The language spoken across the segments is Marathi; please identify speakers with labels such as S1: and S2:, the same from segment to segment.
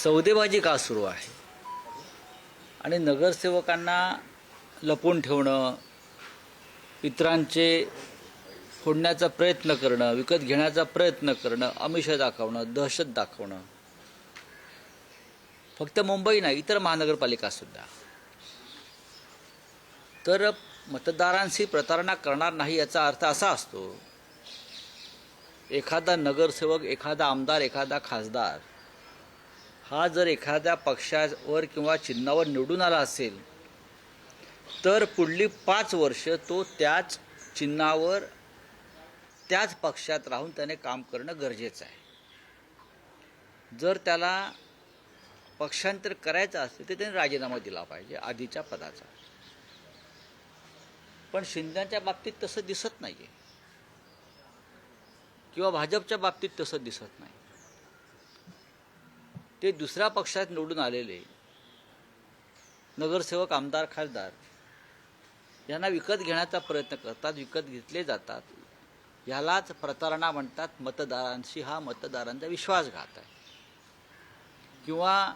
S1: सौदेबाजी का सुरू आहे आणि नगरसेवकांना लपवून ठेवणं, इतरांचे फोडण्याचा प्रयत्न करणं, विकत घेण्याचा प्रयत्न करणं, आमिष दाखवणं, दहशत दाखवणं, फक्त मुंबई नाही इतर महानगरपालिकासुद्धा. तर मतदारांशी प्रतारणा करणार नाही याचा अर्थ असा असतो, एखादा नगरसेवक, एखादा आमदार, एखादा खासदार हा जर एखाद्या पक्षावर किंवा चिन्हावर निवडून आला असेल तर पुढली 5 वर्ष तो त्याच चिन्हावर त्याच पक्षात राहून त्याने काम करणं गरजेचं आहे. जर त्याला पक्षांतर करायचं असेल तर त्याने राजीनामा दिला पाहिजे आधीच्या पदाचा. पण शिंदेच्या बाबतीत तसं दिसत नाही आहे किंवा भाजपच्या बाबतीत तसं दिसत नाही. ते दुसऱ्या पक्षात निवडून आलेले नगरसेवक, आमदार, खासदार यांना विकत घेण्याचा प्रयत्न करतात, विकत घेतले जातात. यालाच प्रतारणा म्हणतात. मतदारांशी हा मतदारांचा विश्वासघात आहे. किंवा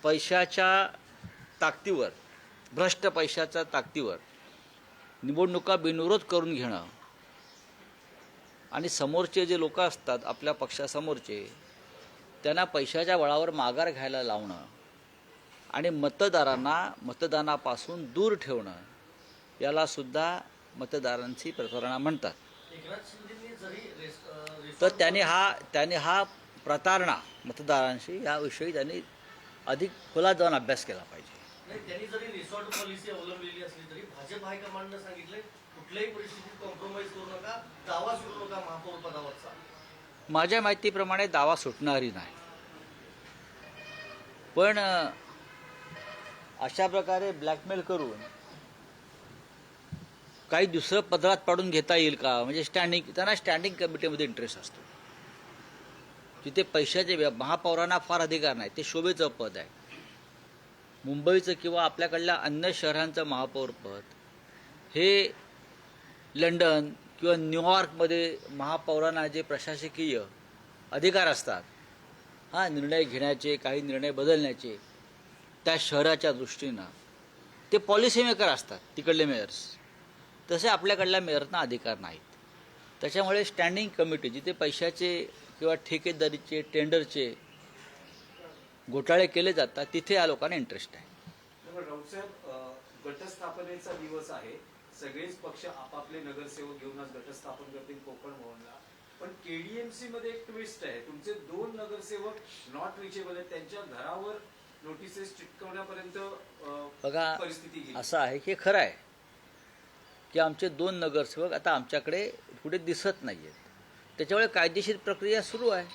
S1: पैशाच्या ताकदीवर, भ्रष्ट पैशाच्या ताकदीवर निवडणुका बिनविरोध करून घेणं आणि समोरचे जे लोक असतात आपल्या पक्षासमोरचे त्यांना पैशाच्या बळावर माघार घ्यायला लावणं आणि मतदारांना मतदानापासून दूर ठेवणं, याला सुद्धा मतदारांची प्रतारणा म्हणतात. तर त्याने हा प्रतारणा मतदारांशी याविषयी त्यांनी अधिक खोलात जाऊन अभ्यास केला पाहिजे.
S2: त्यांनी जरी रिसॉर्ट पॉलिसी अवलंबलेली असली तरी भाजप हायकमांडनं सांगितलंय कुठल्याही परिस्थितीत कॉम्प्रोमाइज करू नका, दावा सुरू नका महापौर पदावरचा.
S1: माझ्या माहितीप्रमाणे दावा सुटणारी नाही. पण अशा प्रकारे ब्लॅकमेल करून काही दुसरं पदरात पाडून घेता येईल का? म्हणजे त्यांना स्टँडिंग कमिटीमध्ये इंटरेस्ट असतो. तिथे पैशाचे महापौरांना फार अधिकार नाही. ते शोभेचं पद आहे. मुंबईचं किंवा आपल्याकडल्या अन्य शहरांचं महापौर पद हे लंडन किंवा न्यूयॉर्कमध्ये महापौरांना जे प्रशासकीय अधिकार असतात, हा निर्णय घेण्याचे, काही निर्णय बदलण्याचे, त्या शहराच्या दृष्टीनं ते पॉलिसी मेकर असतात तिकडले मेयर्स. तसे आपल्याकडल्या मेयरना अधिकार नाहीत. त्याच्यामुळे स्टँडिंग कमिटी जिथे पैशाचे किंवा ठेकेदारीचे, टेंडरचे घोटाळे केले जातात तिथे या लोकांना इंटरेस्ट आहे.
S3: राऊतसाहेब, गटस्थापनेचा दिवस आहे. सगळेच पक्ष आपापले नगरसेवक घेऊन आज गटस्थापन करतील कोकण भवनला. पण केडीएमसी मध्ये एक ट्विस्ट आहे. तुमचे 2 नगरसेवक नॉट रिचेबल आहेत. त्यांच्या घरावर नोटिसेस चिटकवण्यापर्यंत
S1: बघा,
S3: परिस्थिती गेली.
S1: असं आहे की खरं आहे की आमचे 2 नगरसेवक आता आमच्याकडे कुठे दिसत नाही आहेत. त्याच्यामुळे कायदेशीर प्रक्रिया सुरू आहे.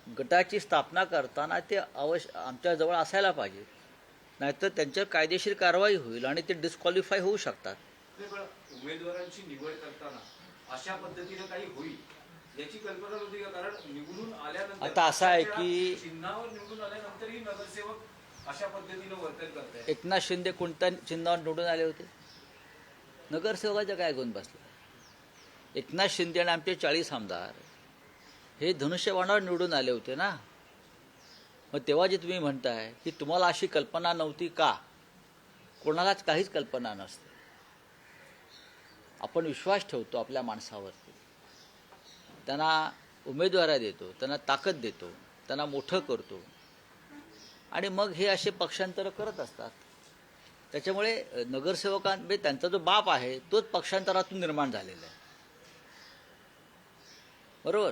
S1: गटाची स्थापना करताना ते आमच्याजवळ असायला पाहिजे, नाहीतर त्यांच्यावर कायदेशीर कारवाई होईल आणि ते डिस्क्वालिफाय होऊ शकतात.
S3: उमेदवारांची निवड करताना अशा पद्धतीने काही होईल याची कल्पना होती का? कारण निवडून आल्यानंतर
S1: आता असं आहे की
S3: चिन्हावर निवडून आल्यानंतरही नगरसेवक अशा पद्धतीनं वर्तन करतायत.
S1: एकनाथ शिंदे कोणत्या चिन्हावर निवडून आले होते? नगरसेवकाच्या काय गुण बसला? एकनाथ शिंदे आणि आमचे 40 आमदार हे धनुष्यबाणावर निवडून आले होते ना. मग तेव्हा जे तुम्ही म्हणताय की तुम्हाला अशी कल्पना नव्हती का? कोणालाच काहीच कल्पना नसते. आपण विश्वास ठेवतो आपल्या माणसावरती, त्यांना उमेदवारी देतो, त्यांना ताकद देतो, त्यांना मोठं करतो आणि मग हे असे पक्षांतर करत असतात. त्याच्यामुळे नगरसेवकांमध्ये त्यांचा जो बाप आहे तोच पक्षांतरातून निर्माण झालेला आहे, बरोबर?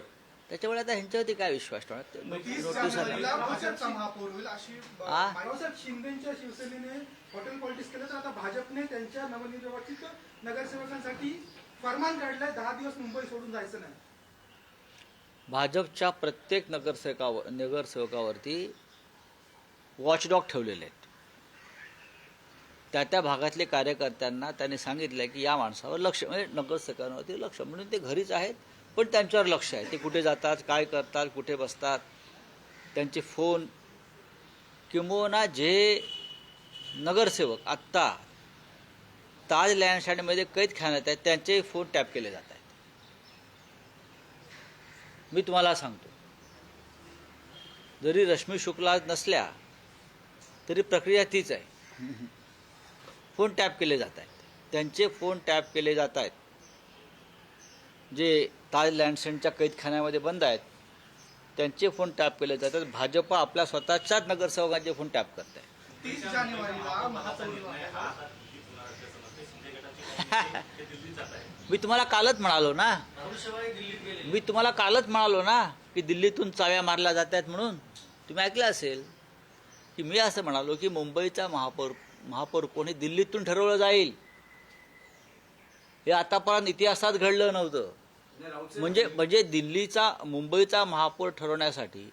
S1: त्याच्यामुळे आता ह्यांच्यावरती काय विश्वास ठेवणार?
S4: शिंदेच्या शिवसेनेने हॉटेल पॉलिटिक्स केलं तर आता भाजपने त्यांच्या नवनिर्वाचित नगरसेवकांसाठी फरमान काढलंय 10 दिवस मुंबई सोडून जायचं नाही.
S1: भाजपच्या प्रत्येक नगरसेवकावरती वॉचडॉग ठेवलेले आहेत. त्या भागातले कार्यकर्त्यांना त्यांनी सांगितलं की या माणसावर लक्ष, म्हणजे नगरसेवकांवरती लक्ष, म्हणून ते घरीच आहेत पण त्यांच्यावर लक्ष आहे. ते कुठे जातात, काय करतात, कुठे बसतात, त्यांचे फोन, किंबहुना जे नगरसेवक आत्ता ताज लँडस्टँडमध्ये कैदखान्यात आहेत त्यांचे फोन टॅप केले जात आहेत. मी तुम्हाला सांगतो, जरी रश्मी शुक्ला नसल्या तरी प्रक्रिया तीच आहे. फोन टॅप केले जात आहेत, त्यांचे फोन टॅप केले जात आहेत. जे ताज लँडसेंडच्या कैदखान्यामध्ये बंद आहेत त्यांचे फोन टॅप केले जातात. भाजप आपल्या स्वतःच्याच नगरसेवकांचे फोन टॅप करत आहे.
S4: 30 जानेवारीला महापौर
S1: मी तुम्हाला कालच म्हणालो ना,
S2: राहुल शेवाळे दिल्लीत गेले.
S1: मी तुम्हाला कालच म्हणालो ना की दिल्लीतून चाव्या मारल्या जात आहेत म्हणून. तुम्ही ऐकलं असेल की मी असं म्हणालो की मुंबईचा महापौर कोणी दिल्लीतून ठरवलं जाईल. हे आतापर्यंत इतिहासात घडलं नव्हतं. म्हणजे दिल्लीचा मुंबईचा महापौर ठरवण्यासाठी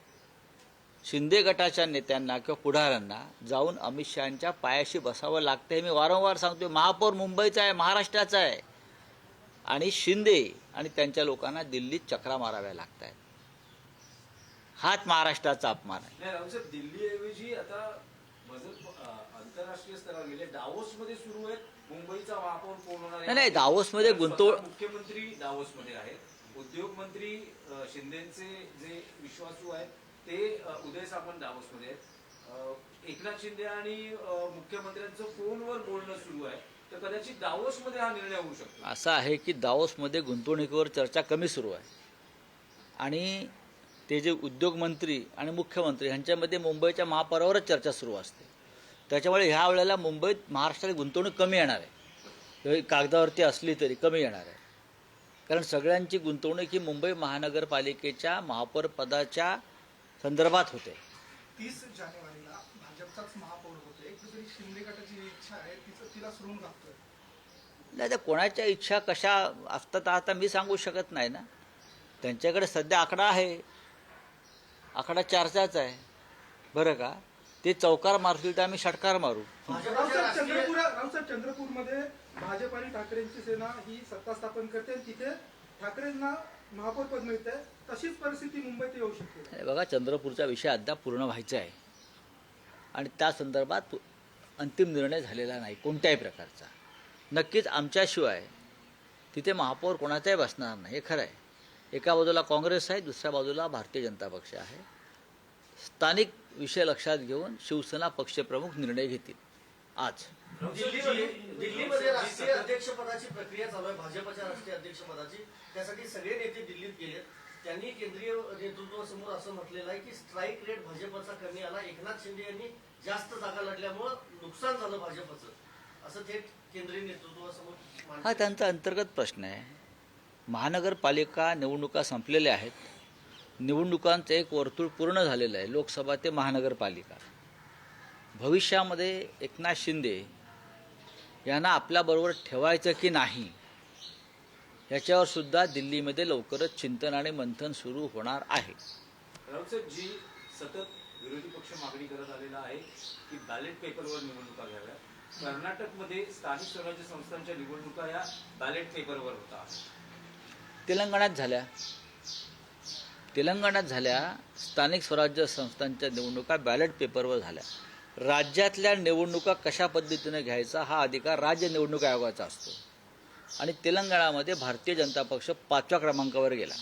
S1: शिंदे गटाच्या नेत्यांना किंवा पुढाऱ्यांना जाऊन अमित शहांच्या पायाशी बसावं लागतं. हे मी वारंवार सांगतोय. महापौर मुंबईचा आहे, महाराष्ट्राचा आहे, आणि शिंदे आणि त्यांच्या लोकांना दिल्लीत चक्रा माराव्या लागत आहेत. हाच महाराष्ट्राचा अपमान आहे.
S3: नाही राहुल साहेब, दिल्लीऐवजी आता आंतरराष्ट्रीय स्तरावर गेले, दावोसमध्ये सुरू आहेत. मुंबईचा महापौर कोण होणार आहे?
S1: नाही, दावोसमध्ये
S3: मुख्यमंत्री दावोसमध्ये आहेत. उद्योग मंत्री शिंदेचे जे विश्वासू आहेत ते उदय सामंत दावोसमध्ये आहेत. एकनाथ शिंदे आणि मुख्यमंत्र्यांचं फोनवर बोलणं सुरू आहे. तर कदाचित दावोसमध्ये हा निर्णय होऊ शकतो.
S1: असं आहे की दावोसमध्ये गुंतवणुकीवर चर्चा कमी सुरू आहे, आणि ते जे उद्योगमंत्री आणि मुख्यमंत्री ह्यांच्यामध्ये मुंबईच्या महापौरावरच चर्चा सुरू असते. त्याच्यामुळे ह्या वेळेला मुंबईत महाराष्ट्रात गुंतवणूक कमी येणार आहे. कागदावरती असली तरी कमी येणार आहे, कारण सगळ्यांची गुंतवणूक ही मुंबई महानगरपालिकेच्या महापौर पदाच्या संदर्भात होते.
S4: 30 जानेवारीला भाजपचाच महापौर होते. कुठेतरी शिंदे गटाची इच्छा आहे तिला सुरून लागतोय.
S1: नाही, तर कोणाच्या इच्छा कशा असतात आता मी सांगू शकत नाही ना. त्यांच्याकडे सध्या आकडा आहे, आकडा 4चाच आहे बरं का. ते चौकार मारतील तर आम्ही षटकार मारू.
S4: रावसाहेब, चंद्रपूरमध्ये भाजप आणि ठाकरेंची सेना ही सत्ता स्थापन करते आणि तिथे ठाकरेंना महापौर पद मिळते. तशीच परिस्थिती मुंबईत येऊ शकते.
S1: बघा, चंद्रपूरचा विषय अद्याप पूर्ण व्हायचा आहे आणि त्या संदर्भात अंतिम निर्णय झालेला नाही कोणत्याही प्रकारचा. नक्कीच आमच्याशिवाय तिथे महापौर कोणाचाही बसणार नाही, हे खरं आहे. एका बाजूला काँग्रेस आहे, दुसऱ्या बाजूला भारतीय जनता पक्ष आहे. स्थानिक विषय लक्षात घेऊन शिवसेना पक्षप्रमुख निर्णय घेतील. आज
S2: दिल्लीमध्ये राष्ट्रीय अध्यक्षपदाची प्रक्रिया चालू आहे, भाजपच्या राष्ट्रीय अध्यक्षपदाची. त्यासाठी सगळे नेते दिल्लीत गेलेत. त्यांनी केंद्रीय नेतृत्वासमोर असं म्हटलेलं आहे की स्ट्राईक रेट भाजपचा कमी आला. एकनाथ शिंदे यांनी जास्त जागा लढल्यामुळं नुकसान झालं भाजपचं, असं थेट केंद्रीय नेतृत्वासमोर मांडलं.
S1: हा त्यांचा अंतर्गत प्रश्न आहे. महानगरपालिका निवडणुका संपलेल्या आहेत. निवडणुकांचं एक वर्तुळ पूर्ण झालेलं आहे, लोकसभा ते महानगरपालिका. भविष्यामध्ये एकनाथ शिंदे यांना आपल्याबरोबर ठेवायचं की नाही याच्यावर सुद्धा दिल्लीमध्ये लवकरच चिंतन आणि मंथन सुरू होणार आहे.
S3: राहुल साहेब, जी सतत विरोधी पक्ष मागणी करत आलेला आहे की बॅलेट पेपरवर निवडणुका घ्याव्या. कर्नाटकमध्ये स्थानिक स्वराज्य संस्थांच्या निवडणुका या बॅलेट पेपरवर होतात.
S1: तेलंगणात झाल्या स्थानिक स्वराज्य संस्थांच्या निवडणुका बॅलेट पेपरवर झाल्या. राज्यातल्या निवडणुका कशा पद्धतीने घ्यायचा हा अधिकार राज्य निवडणूक आयोगाचा असतो, आणि तेलंगणामध्ये भारतीय जनता पक्ष 5व्या क्रमांकावर गेला.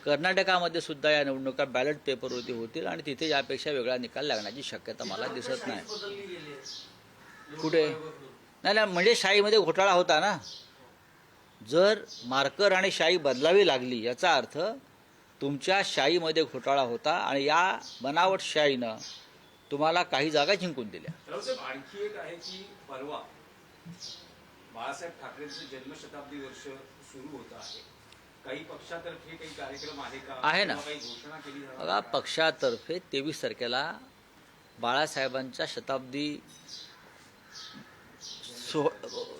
S1: कर्नाटकामध्ये सुद्धा या निवडणुका बॅलेट पेपरवरती होतील आणि तिथे यापेक्षा वेगळा निकाल लागण्याची शक्यता मला दिसत नाही.
S2: बदलली गेली आहे.
S1: कुठे? नाही, म्हणजे शाहीमध्ये घोटाळा होता ना. जर मार्कर आणि शाई बदलावी लागली याचा अर्थ तुमच्या शाईमध्ये घोटाळा होता आणि या बनावट शाईनं तुम्हाला काही जागा जिंकून दिल्या.
S3: रावसाहेब, आणखी एक आहे की परवा बाळासाहेब ठाकरेंचं जन्मशताब्दी वर्ष सुरू होत आहे. काही पक्षातर्फे काही कार्यक्रम आहे का?
S1: आहे ना.
S3: काही घोषणा केली जाणार
S1: बघा, पक्षातर्फे 23 तारखेला बाळासाहेबांच्या शताब्दी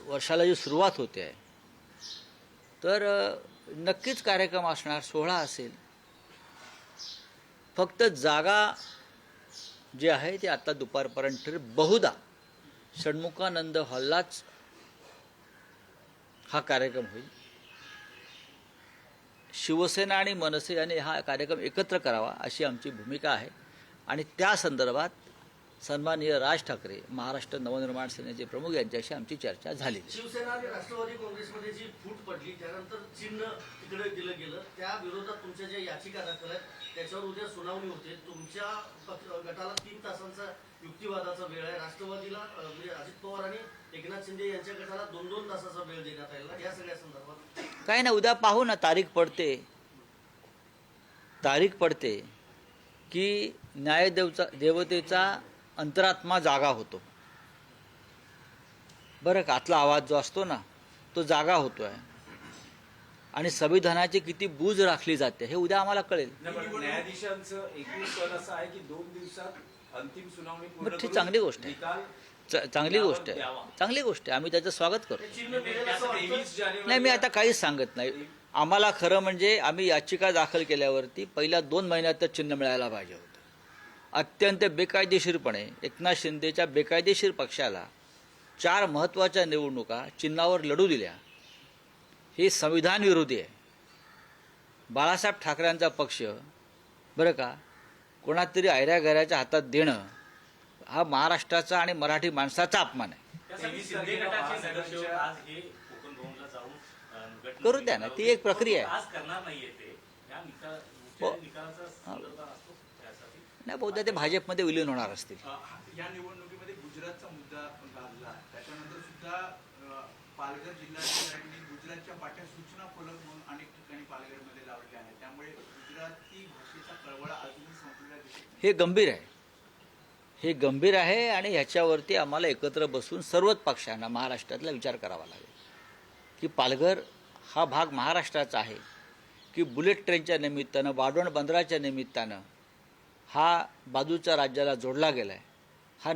S1: वर्षाला जी सुरुवात होते आहे तर नक्कीच कार्यक्रम असणार, सोहळा असेल. फक्त जागा जी आहे ती आता दुपारपर्यंत बहुधा षण्मुखानंद हॉललाच हा कार्यक्रम होईल. शिवसेना आणि मनसे यांनी हा कार्यक्रम एकत्र करावा अशी आमची भूमिका आहे, आणि त्या संदर्भात सन्माननीय राज ठाकरे महाराष्ट्र नवनिर्माण सेनेचे प्रमुख यांच्याशी आमची चर्चा झाली.
S2: शिवसेना आणि राष्ट्रवादी काँग्रेसमध्ये जी फूट पडली त्यानंतर चिन्ह तिकडे दिलं गेलं, त्या विरोधात तुमच्या ज्या याचिका दाखल आहेत त्याच्यावर उद्या सुनावणी होते. तुमच्या गटाला 3 तासांचा युक्तिवादाचा वेळ आहे. राष्ट्रवादीला म्हणजे अजित पवार आणि एकनाथ शिंदे यांच्या गटाला 2-2 तासाचा वेळ देण्यात आलेला. या सगळ्या संदर्भात
S1: काय ना, उद्या पाहू ना, तारीख पडते की देवतेचा अंतरात्मा जागा होतो बरं का. आतला आवाज जो असतो ना तो जागा होतोय आणि संविधानाची किती बूज राखली जाते हे उद्या आम्हाला कळेल.
S3: न्यायाधीशांचं एकूण कल असं आहे की 2 दिवसात अंतिम सुनावणी पूर्ण
S1: बरं, ती
S3: करून
S1: चांगली गोष्ट आहे.
S3: निकाल
S1: चांगली गोष्ट आहे,
S3: द्यावा.
S1: चांगली गोष्ट आहे. आम्ही त्याचं स्वागत करतो.
S2: चिन्ह मिळेल असं वाटतं.
S3: 23 जानेवारी
S1: नाही, मी आता काहीच सांगत नाही. आम्हाला खरं म्हणजे आम्ही याचिका दाखल केल्यावरती पहिल्या 2 महिन्यातच चिन्ह मिळायला पाहिजे होतं. अत्यंत बेकायदेशीरपणे एकनाथ शिंदेच्या बेकायदेशीर पक्षाला 4 महत्त्वाच्या निवडणुका चिन्हावर लढू दिल्या. हे संविधान विरोधी आहे. बाळासाहेब ठाकरेंचा पक्ष बरं का कोणातरी ऐऱ्या-गैऱ्याच्या हातात देणं हा महाराष्ट्राचा आणि मराठी माणसाचा अपमान आहे.
S5: त्यासाठी शिंदे गटाचे नगरसेवक आज हे कोकण भवनला जाऊन
S1: करू द्या ना, ती एक प्रक्रिया आहे.
S5: आज करणार नाहीये ते या
S1: हो.
S5: निकालाचा संदर्भ असतो त्यासाठी.
S1: नाही, बहुधा ते भाजपमध्ये विलीन होणार असतील.
S6: या निवडणुकीमध्ये गुजरातचा मुद्दा गाजला. त्याच्यानंतर सुद्धा पालघर जिल्ह्यातील गुजरातच्या पाठ्या सूचना फलक म्हणून अनेक ठिकाणी पालघरमध्ये लावले आहेत. त्यामुळे गुजराती भाषेचा कळवळा अजूनही संपलेला दिसत नाही.
S1: हे गंभीर आहे आणि ह्याच्यावरती आम्हाला एकत्र बसून सर्वच पक्षांना महाराष्ट्रातला विचार करावा लागेल की पालघर हा भाग महाराष्ट्राचा आहे की बुलेट ट्रेनच्या निमित्तानं, वाढवण बंदराच्या निमित्तानं हा बाजूच्या राज्याला जोडला गेला आहे. हा